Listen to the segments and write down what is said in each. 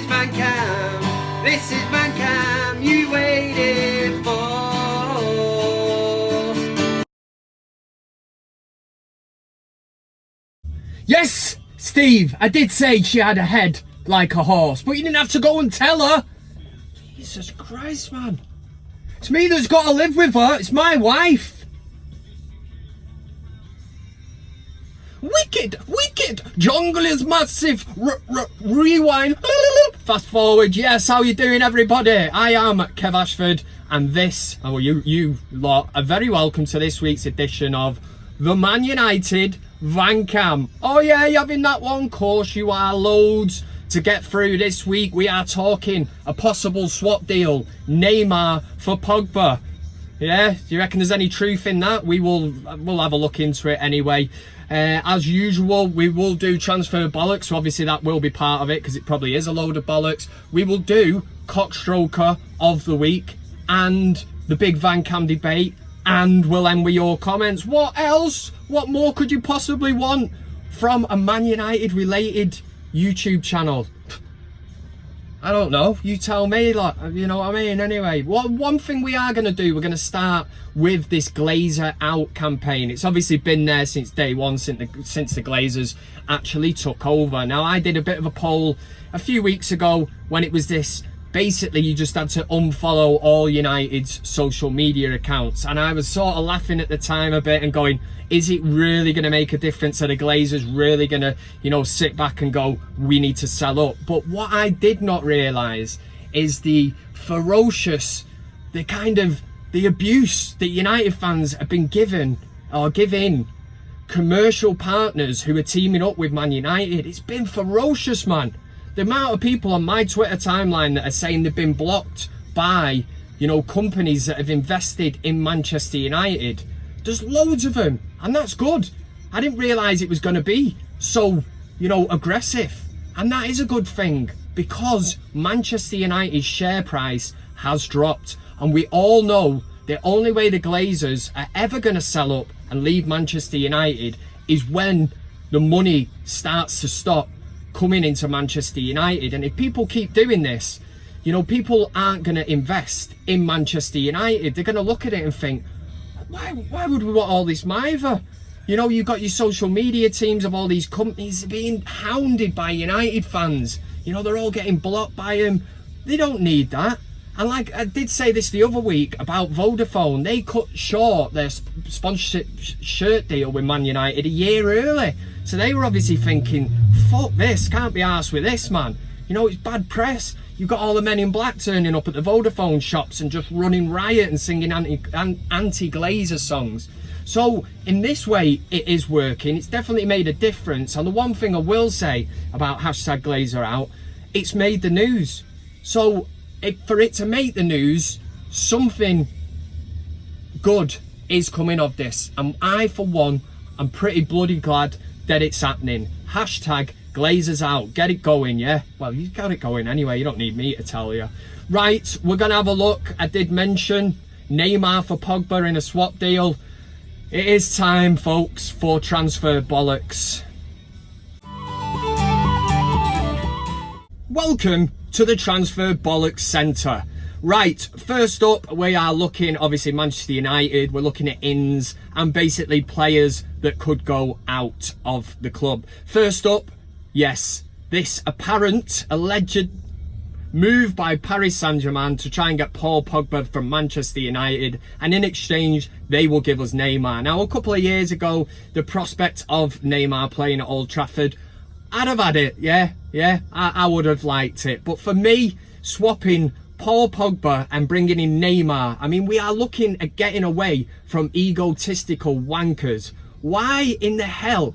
is VanCam. This is VanCam you waited for. Yes, Steve, I did say she had a head like a horse, but you didn't have to go and tell her. Jesus Christ, man. It's me that's got to live with her. It's my wife. Wicked, wicked. Jungle is massive. Rewind. Fast forward. Yes, how you doing, everybody? I am Kev Ashford, and this, oh, you lot are very welcome to this week's edition of the ManUtd VanCam. Oh yeah, you having that one? Of course you are. Loads to get through this week. We are talking a possible swap deal, Neymar for Pogba. Yeah, do you reckon there's any truth in that? We'll have a look into it anyway. As usual, we will do Transfer Bollocks, so obviously that will be part of it because it probably is a load of bollocks. We will do CockStroker of the week and the Big VanCam Debate, and we'll end with your comments. What else? What more could you possibly want from a ManUtd related YouTube channel? I don't know, you tell me, like, you know what I mean? Anyway, one thing we are going to do, we're going to start with this Glazer Out campaign. It's obviously been there since day one, since the Glazers actually took over. Now, I did a bit of a poll a few weeks ago when it was this, basically you just had to unfollow all United's social media accounts, and I was sort of laughing at the time a bit and going, is it really going to make a difference? Are the Glazers really going to, you know, sit back and go, we need to sell up? But what I did not realise is the ferocious, the abuse that United fans have been given or giving commercial partners who are teaming up with ManUtd. It's been ferocious, man. The amount of people on my Twitter timeline that are saying they've been blocked by, you know, companies that have invested in Manchester United. There's loads of them, and that's good. I didn't realise it was going to be so, you know, aggressive. And that is a good thing, because Manchester United's share price has dropped. And we all know the only way the Glazers are ever going to sell up and leave Manchester United is when the money starts to stop coming into Manchester United. And if people keep doing this, you know, people aren't going to invest in Manchester United. They're going to look at it and think, why would we want all this mither? You know, you've got your social media teams of all these companies being hounded by United fans. You know, they're all getting blocked by them. They don't need that. And like I did say this the other week about Vodafone, they cut short their sponsorship shirt deal with ManUtd a year early. So they were obviously thinking, fuck this, can't be arsed with this, man. You know, it's bad press. You've got all the men in black turning up at the Vodafone shops and just running riot and singing anti-Glazer songs. So in this way, it is working. It's definitely made a difference. And the one thing I will say about #GlazerOut, it's made the news. So for it to make the news, something good is coming of this. And I, for one, am pretty bloody glad that it's happening. #Glazers Out. Get it going, yeah? Well, you got it going anyway. You don't need me to tell you. Right, we're going to have a look. I did mention Neymar for Pogba in a swap deal. It is time, folks, for Transfer Bollocks. Welcome to the Transfer Bollocks Centre. Right, first up, we are looking, obviously, Manchester United. We're looking at ins and basically players that could go out of the club. First up, yes, this apparent, alleged move by Paris Saint-Germain to try and get Paul Pogba from Manchester United, and in exchange, they will give us Neymar. Now, a couple of years ago, the prospect of Neymar playing at Old Trafford, I'd have had it, yeah, I would have liked it. But for me, swapping Paul Pogba and bringing in Neymar, I mean, we are looking at getting away from egotistical wankers. Why in the hell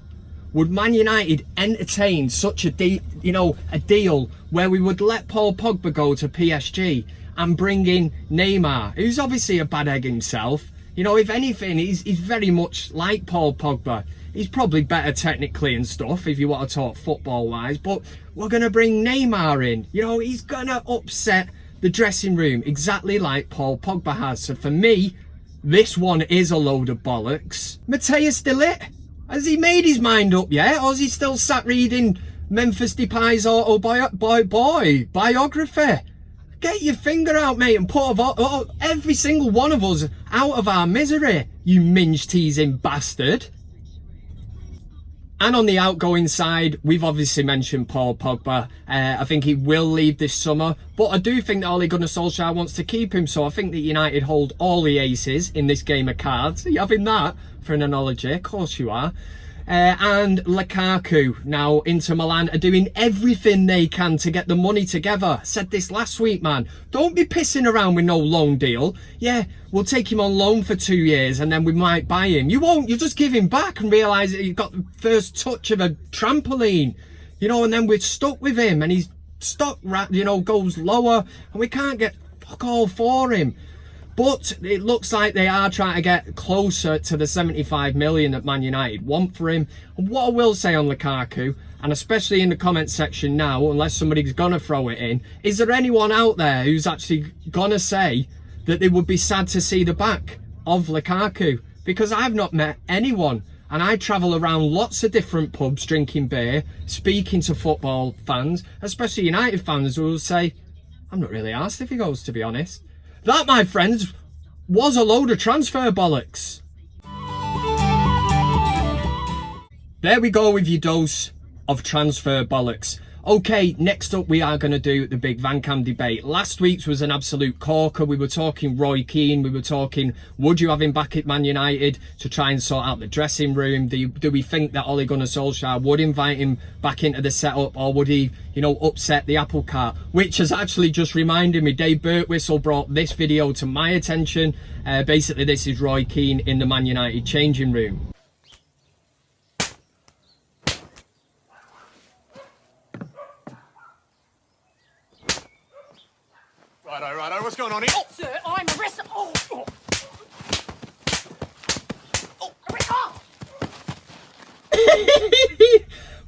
would ManUtd entertain such a deal where we would let Paul Pogba go to PSG and bring in Neymar, who's obviously a bad egg himself? You know, if anything, he's very much like Paul Pogba. He's probably better technically and stuff, if you want to talk football-wise, but we're going to bring Neymar in. You know, he's going to upset the dressing room exactly like Paul Pogba has. So for me, this one is a load of bollocks. Matthias de Ligt, has he made his mind up yet? Or is he still sat reading Memphis Depay's biography. Get your finger out, mate, and put every single one of us out of our misery, you minge-teasing bastard. And on the outgoing side, we've obviously mentioned Paul Pogba. I think he will leave this summer, but I do think that Ole Gunnar Solskjaer wants to keep him, so I think that United hold all the aces in this game of cards. Are you having that for an analogy? Of course you are. And Lukaku. Now, Inter Milan are doing everything they can to get the money together. Said this last week, man. Don't be pissing around with no loan deal. Yeah, we'll take him on loan for 2 years and then we might buy him. You won't. You'll just give him back and realise that you've got the first touch of a trampoline. You know, and then we're stuck with him and his stock, you know, goes lower and we can't get fuck all for him. But it looks like they are trying to get closer to the 75 million that Man United want for him. And what I will say on Lukaku, and especially in the comment section now, unless somebody's going to throw it in, is there anyone out there who's actually going to say that they would be sad to see the back of Lukaku? Because I've not met anyone. And I travel around lots of different pubs drinking beer, speaking to football fans, especially United fans, who will say, I'm not really arsed if he goes, to be honest. That, my friends, was a load of transfer bollocks. There we go with your dose of transfer bollocks. Okay, next up we are going to do the Big VanCam debate. Last week's was an absolute corker. We were talking Roy Keane. We were talking, would you have him back at Man United to try and sort out the dressing room? Do we think that Ole Gunnar Solskjaer would invite him back into the setup, or would he, you know, upset the apple cart? Which has actually just reminded me, Dave Birtwistle brought this video to my attention. Basically, this is Roy Keane in the Man United changing room. Righto, what's going on here? Oh, sir, I'm arrested.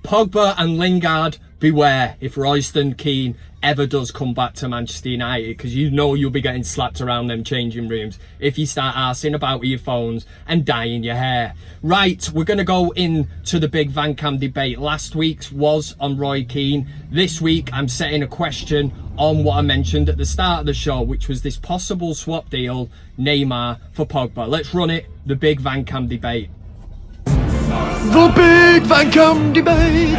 Pogba and Lingard, beware if Royston Keane ever does come back to Manchester United, because you know you'll be getting slapped around them changing rooms if you start arsing about with your phones and dyeing your hair. Right, we're going to go into the Big VanCam debate. Last week's was on Roy Keane. This week I'm setting a question on what I mentioned at the start of the show, which was this possible swap deal, Neymar for Pogba. Let's run it, the Big VanCam debate. The Big VanCam Debate!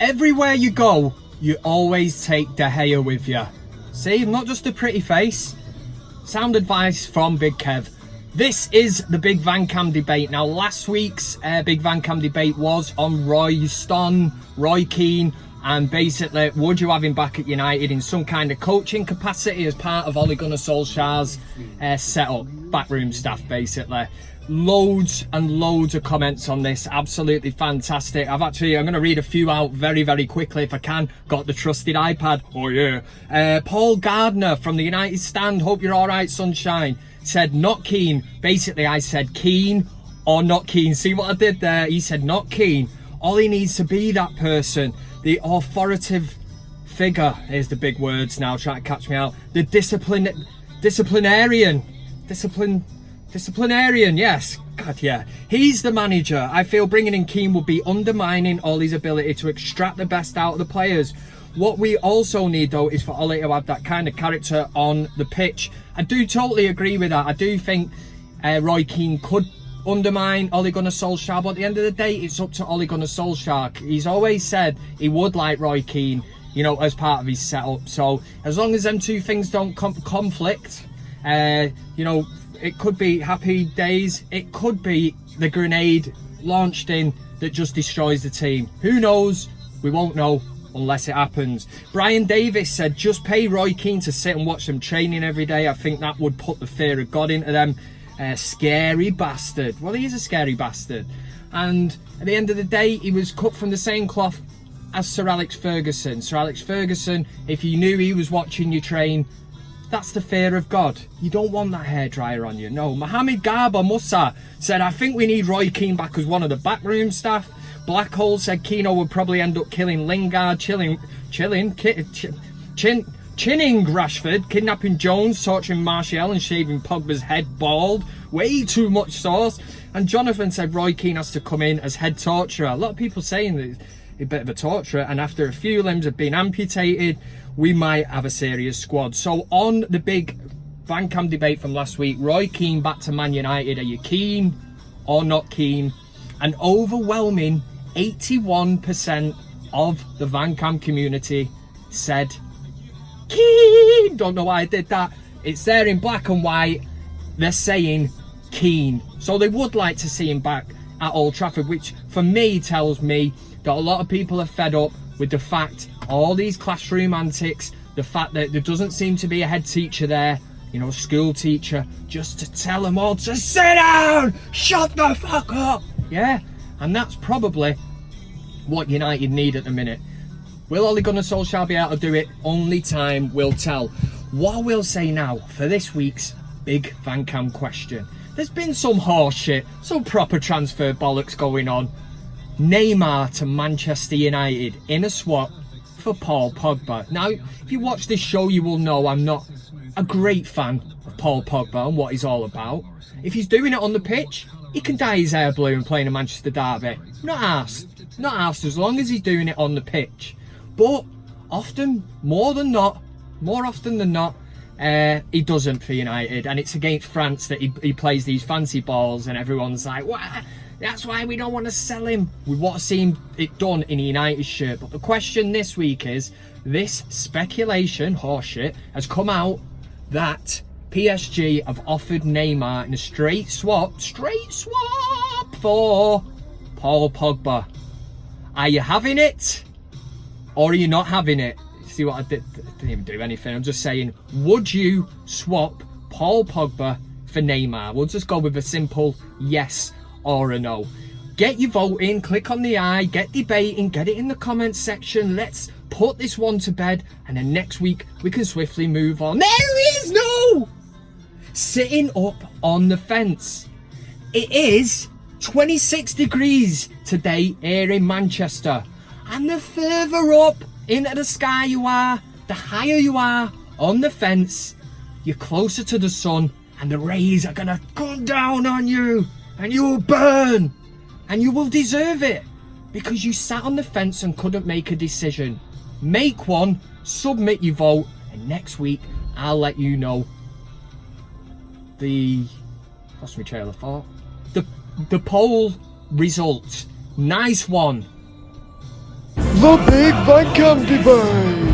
Everywhere you go, you always take De Gea with you. See, not just a pretty face. Sound advice from Big Kev. This is the Big VanCam debate. Now, last week's Big VanCam debate was on Roy Keane, and basically, would you have him back at United in some kind of coaching capacity as part of Ole Gunnar Solskjaer's setup, backroom staff, basically. Loads and loads of comments on this, absolutely fantastic. I'm going to read a few out very, very quickly if I can. Got the trusted iPad, oh yeah. Paul Gardner from the United Stand, hope you're alright, sunshine, said not Keane. Basically, I said Keane or not Keane. See what I did there? He said not Keane. All he needs to be that person, the authoritative figure, here's the big words now, trying to catch me out, the disciplinarian, yes, God yeah, he's the manager. I feel bringing in Keane would be undermining Ole's ability to extract the best out of the players. What we also need though is for Ole to have that kind of character on the pitch. I do totally agree with that. I do think Roy Keane could undermine Ole Gunnar Solskjaer, but at the end of the day it's up to Ole Gunnar Solskjaer. He's always said he would like Roy Keane, you know, as part of his setup. So as long as them two things don't conflict, you know, it could be happy days, it could be the grenade launched in that just destroys the team. Who knows? We won't know unless it happens. Brian Davis said just pay Roy Keane to sit and watch them training every day. I think that would put the fear of God into them. Scary bastard. Well, he is a scary bastard. And at the end of the day, he was cut from the same cloth as Sir Alex Ferguson. Sir Alex Ferguson, if you knew he was watching you train, that's the fear of God. You don't want that hairdryer on you. No. Mohamed Garba Musa said, I think we need Roy Keane back as one of the backroom staff. Blackhole said Keano would probably end up killing Lingard, chinning Rashford, kidnapping Jones, torturing Martial and shaving Pogba's head bald. Way too much sauce. And Jonathan said Roy Keane has to come in as head torturer. A lot of people saying that he's a bit of a torturer, and after a few limbs have been amputated, we might have a serious squad. So on the big VanCam debate from last week, Roy Keane back to Man United. Are you keen or not keen? An overwhelming 81% of the VanCam community said Keane. Don't know why I did that. It's there in black and white. They're saying Keane. So they would like to see him back at Old Trafford, which for me tells me that a lot of people are fed up with the fact, all these classroom antics, the fact that there doesn't seem to be a head teacher there, you know, school teacher, just to tell them all to sit down, shut the fuck up. Yeah, and that's probably what United need at the minute. Will Ole Gunnar Solskjaer be able to do it? Only time will tell. What I will say now for this week's Big VanCam question. There's been some horse shit, some proper transfer bollocks going on. Neymar to Manchester United in a swap for Paul Pogba. Now, if you watch this show, you will know I'm not a great fan of Paul Pogba and what he's all about. If he's doing it on the pitch, he can dye his hair blue and play in a Manchester derby. Not asked. Not asked, as long as he's doing it on the pitch. But often, more often than not, he doesn't for United, and it's against France that he plays these fancy balls, and everyone's like, "What? That's why we don't want to sell him. We want to see it done in a United shirt." But the question this week is, this speculation, horseshit, has come out that PSG have offered Neymar in a straight swap for Paul Pogba. Are you having it, or are you not having it? See what I did? Didn't even do anything. I'm just saying, would you swap Paul Pogba for Neymar? We'll just go with a simple yes or a no. Get your vote in, click on the I, get debating, get it in the comments section. Let's put this one to bed, and then next week we can swiftly move on. There is no sitting up on the fence. It is 26 degrees today here in Manchester, and the further up into the sky you are, the higher you are on the fence, you're closer to the sun, and the rays are gonna come down on you, and you will burn, and you will deserve it, because you sat on the fence and couldn't make a decision. Make one, submit your vote, and next week I'll let you know lost my trail of thought, the poll results. Nice one. The Big VanCam Debate.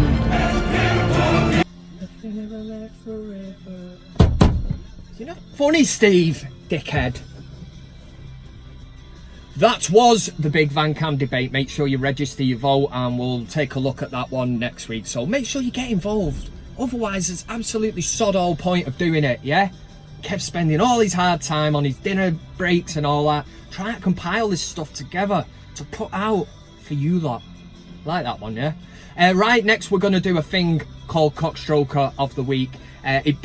You know, funny, Steve, dickhead. That was the Big VanCam Debate. Make sure you register your vote, and we'll take a look at that one next week. So make sure you get involved. Otherwise, it's absolutely sod all point of doing it, yeah? Kev's spending all his hard time on his dinner breaks and all that, trying to compile this stuff together to put out for you lot. Like that one, yeah? Right, next we're going to do a thing called CockStroker of the Week. It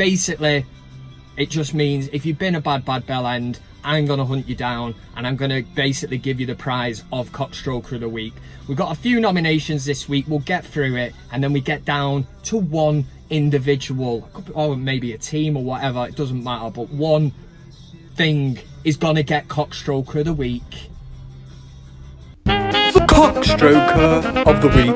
just means if you've been a bad bell end, I'm going to hunt you down, and I'm going to basically give you the prize of CockStroker of the Week. We've got a few nominations this week. We'll get through it, and then we get down to one individual, or maybe a team or whatever. It doesn't matter, but one thing is going to get CockStroker of the Week. The CockStroker of the Week.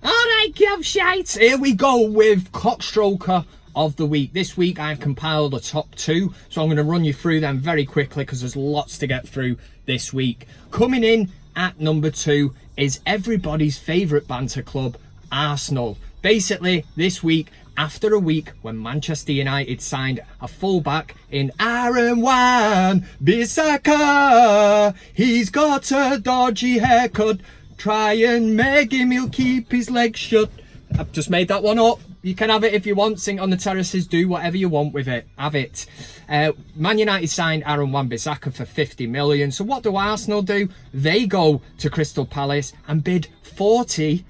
Alright, give shite. Here we go with CockStroker of the Week. This week I've compiled a top 2, so I'm going to run you through them very quickly because there's lots to get through this week. Coming in at number 2 is everybody's favourite banter club, Arsenal. Basically, this week, after a week when Manchester United signed a fullback in Aaron Wan-Bissaka, he's got a dodgy haircut. Try and make him, he'll keep his legs shut. I've just made that one up. You can have it if you want. Sing it on the terraces. Do whatever you want with it. Have it. Man United signed Aaron Wan-Bissaka for 50 million. So what do Arsenal do? They go to Crystal Palace and bid 40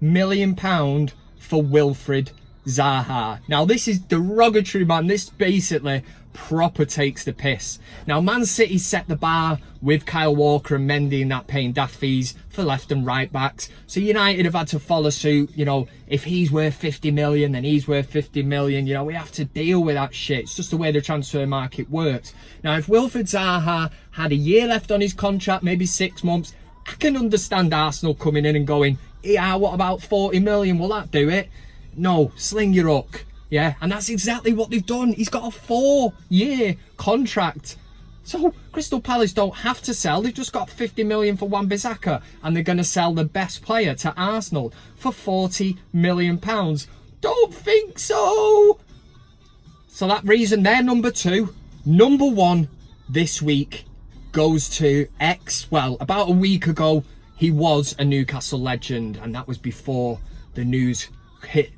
million pound for Wilfried Zaha. Now this is derogatory, man. This basically proper takes the piss. Now, Man City set the bar with Kyle Walker and Mendy and that paying daft fees for left and right backs. So United have had to follow suit. You know, if he's worth 50 million, then he's worth 50 million. You know, we have to deal with that shit. It's just the way the transfer market works. Now, if Wilfried Zaha had a year left on his contract, maybe 6 months, I can understand Arsenal coming in and going, yeah, what about 40 million? Will that do it? No, sling your hook. Yeah, and that's exactly what they've done. He's got a 4-year contract. So Crystal Palace don't have to sell. They've just got 50 million for Wan-Bissaka, and they're going to sell the best player to Arsenal for 40 million pounds. Don't think so. So that reason, they're number 2. Number 1 this week goes to well, about a week ago, he was a Newcastle legend, and that was before the news hit,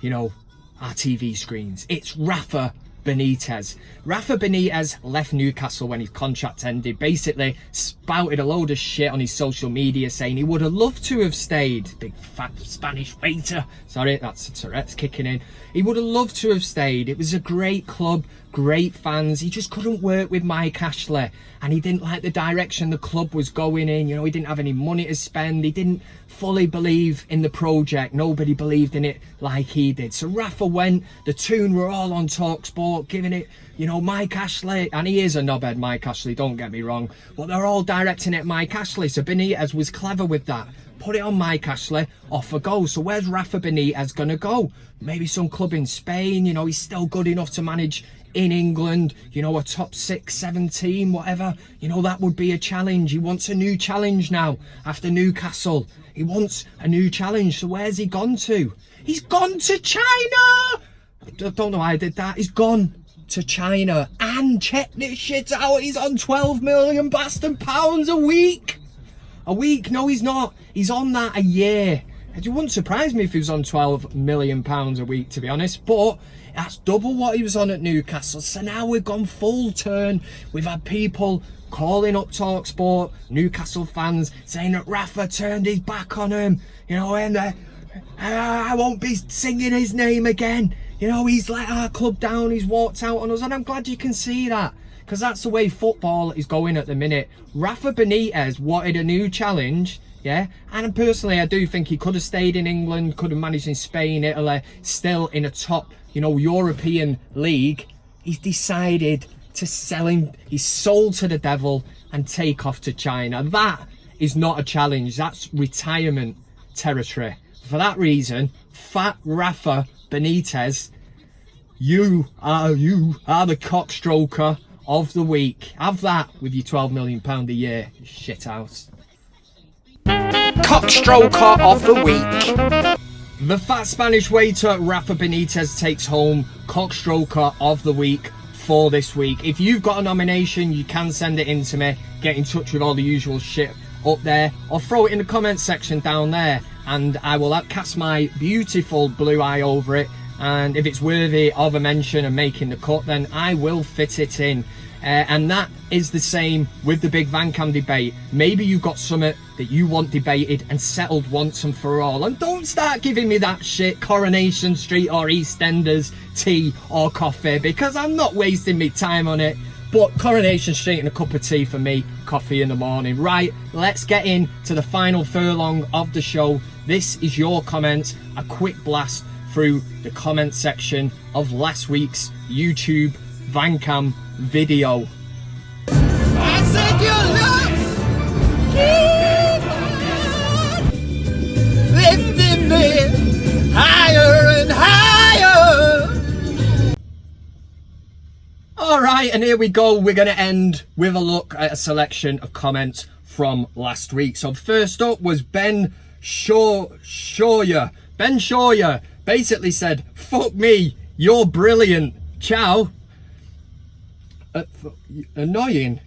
you know, our TV screens. It's Rafa Benitez. Rafa Benitez left Newcastle when his contract ended, basically spouted a load of shit on his social media saying he would have loved to have stayed. Big fat Spanish waiter. Sorry, that's Tourette's kicking in. He would have loved to have stayed. It was a great club, great fans. He just couldn't work with Mike Ashley, and he didn't like the direction the club was going in. You know, he didn't have any money to spend. He didn't fully believe in the project. Nobody believed in it like he did. So Rafa went. The tune were all on TalkSport, giving it, you know, Mike Ashley, and he is a knobhead, Mike Ashley, don't get me wrong, but they're all directing it at Mike Ashley. So Benitez was clever with that. Put it on Mike Ashley, off a go. So where's Rafa Benitez going to go? Maybe some club in Spain. You know, he's still good enough to manage in England, you know, a top 6-7 team, whatever. You know, that would be a challenge. He wants a new challenge now after Newcastle. He wants a new challenge. So where's he gone to? He's gone to China. I don't know why I did that. He's gone to China, and check this shit out, he's on 12 million bastard pounds a week. A week? No, he's not. He's on that a year. It wouldn't surprise me if he was on 12 million pounds a week, to be honest, but that's double what he was on at Newcastle. So now we've gone full turn. We've had people calling up TalkSport, Newcastle fans, saying that Rafa turned his back on him, you know, and I won't be singing his name again. You know, he's let our club down, he's walked out on us, and I'm glad you can see that, because that's the way football is going at the minute. Rafa Benitez wanted a new challenge, yeah, and personally I do think he could have stayed in England, could have managed in Spain, Italy, still in a top, you know, European league. He's decided to sell him, he's sold to the devil and take off to China. That is not a challenge, that's retirement territory. For that reason, fat Rafa Benitez, you are the CockStroker of the week. Have that with your £12 million a year, shithouse. CockStroker of the week. The fat Spanish waiter Rafa Benitez takes home CockStroker of the week for this week. If you've got a nomination, you can send it in to me. Get in touch with all the usual shit up there, or throw it in the comments section down there, and I will cast my beautiful blue eye over it, and if it's worthy of a mention and making the cut, then I will fit it in. And that is the same with the Big VanCam debate. Maybe you've got something that you want debated and settled once and for all, and don't start giving me that shit Coronation Street or EastEnders tea or coffee, because I'm not wasting my time on it. But Coronation Street and a cup of tea for me, coffee in the morning. Right, let's get into the final furlong of the show. This is your comments, a quick blast through the comment section of last week's YouTube VanCam video. I said your love, keep on lifting me higher and higher. Alright, and here we go. We're going to end with a look at a selection of comments from last week. So first up was Ben Shawyer. Ben Shawyer basically said, fuck me, you're brilliant. Ciao. Annoying.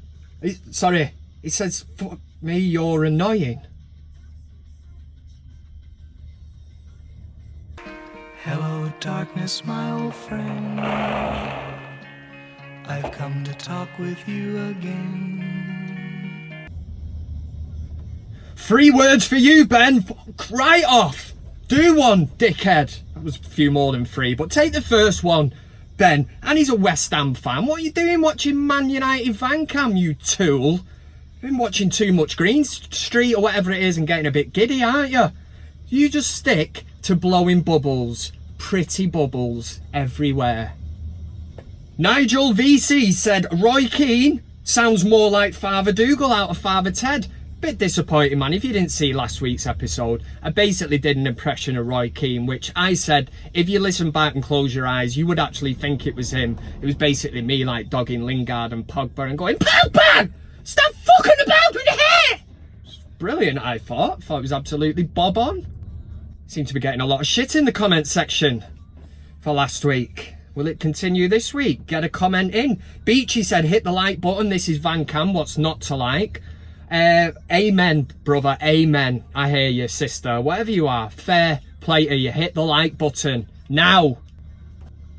Sorry, he says, fuck me, you're annoying. Hello, darkness, my old friend. I've come to talk with you again. 3 words for you, Ben. Right off. Do one, dickhead. That was a few more than 3, but take the first one. Ben, and he's a West Ham fan. What are you doing watching ManUtd VanCam, you tool? You've been watching too much Green Street or whatever it is and getting a bit giddy, aren't you? You just stick to blowing bubbles. Pretty bubbles everywhere. Nigel VC said Roy Keane sounds more like Father Dougal out of Father Ted. Bit disappointing, man. If you didn't see last week's episode, I basically did an impression of Roy Keane, which I said, if you listen back and close your eyes, you would actually think it was him. It was basically me, like, dogging Lingard and Pogba and going, Pogba! Stop fucking about with the hair! Brilliant, I thought. Thought it was absolutely bob on. Seemed to be getting a lot of shit in the comment section for last week. Will it continue this week? Get a comment in. Beachy said, hit the like button. This is VanCam. What's not to like? Amen, brother. Amen. I hear you, sister. Whatever you are, fair play to you. Hit the like button now.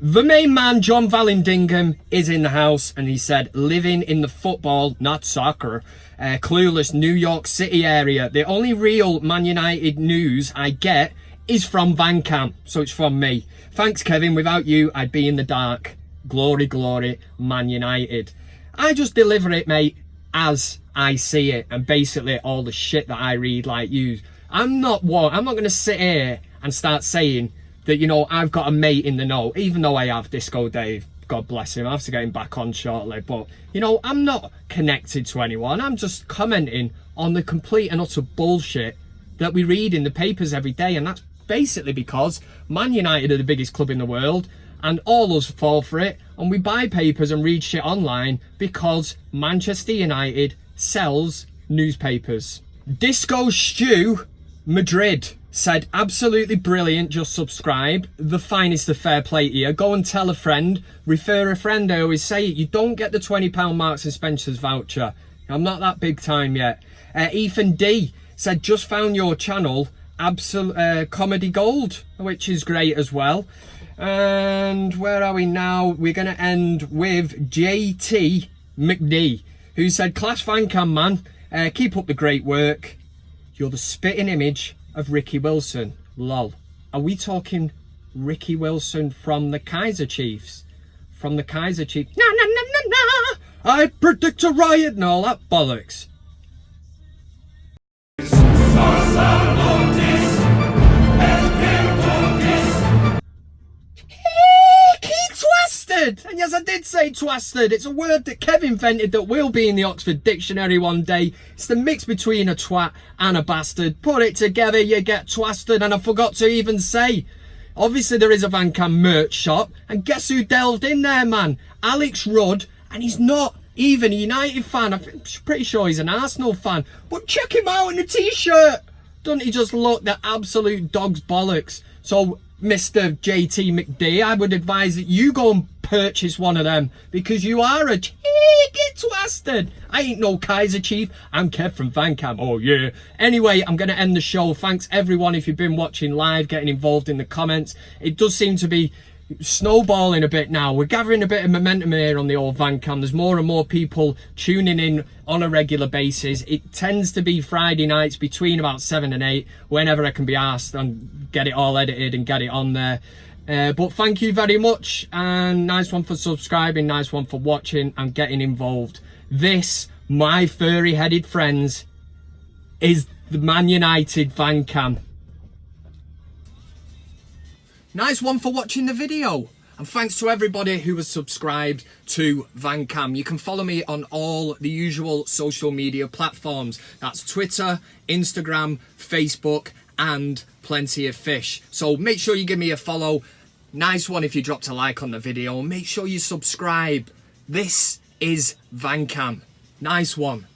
The main man, John Vallandigham, is in the house, and he said, living in the football, not soccer, clueless New York City area. The only real Man United news I get is from VanCam, so it's from me. Thanks, Kevin. Without you, I'd be in the dark. Glory, glory, Man United. I just deliver it, mate, as I see it, and basically all the shit that I read, like you. I'm not going to sit here and start saying that, you know, I've got a mate in the know, even though I have Disco Dave. God bless him. I have to get him back on shortly. But, you know, I'm not connected to anyone. I'm just commenting on the complete and utter bullshit that we read in the papers every day. And that's basically because Man United are the biggest club in the world, and all us fall for it. And we buy papers and read shit online because Manchester United sells newspapers. Disco Stew Madrid said, absolutely brilliant, just subscribe. The finest of fair play here. Go and tell a friend. Refer a friend, I always say it. You don't get the £20 Marks and Spencer's voucher. I'm not that big time yet. Ethan D said, just found your channel, Comedy Gold, which is great as well. And where are we now? We're going to end with JT McD, who said, class VanCam, man. Keep up the great work. You're the spitting image of Ricky Wilson. Lol. Are we talking Ricky Wilson from the Kaiser Chiefs? From the Kaiser Chiefs? No, no, no, no, no. I predict a riot and all that bollocks. Twisted! And yes, I did say twisted. It's a word that Kev invented that will be in the Oxford Dictionary one day. It's the mix between a twat and a bastard. Put it together, you get twisted. And I forgot to even say, obviously there is a VanCam merch shop. And guess who delved in there, man? Alex Rudd. And he's not even a United fan. I'm pretty sure he's an Arsenal fan. But check him out in a t-shirt. Doesn't he just look the absolute dog's bollocks? So, Mr. JT McD, I would advise that you go and purchase one of them, because you are a cheeky twisted. I ain't no Kaiser Chief. I'm Kev from VanCam. Oh yeah. Anyway, I'm going to end the show. Thanks everyone if you've been watching live, getting involved in the comments. It does seem to be snowballing a bit now. We're gathering a bit of momentum here on the old VanCam. There's more and more people tuning in on a regular basis. It tends to be Friday nights between about 7 and 8, whenever I can be asked, and get it all edited and get it on there. But thank you very much, and nice one for subscribing, nice one for watching and getting involved. This, my furry headed friends, is the ManUtd VanCam. Nice one for watching the video. And thanks to everybody who has subscribed to VanCam. You can follow me on all the usual social media platforms. That's Twitter, Instagram, Facebook, and Plenty of Fish. So make sure you give me a follow. Nice one if you dropped a like on the video. Make sure you subscribe. This is VanCam. Nice one.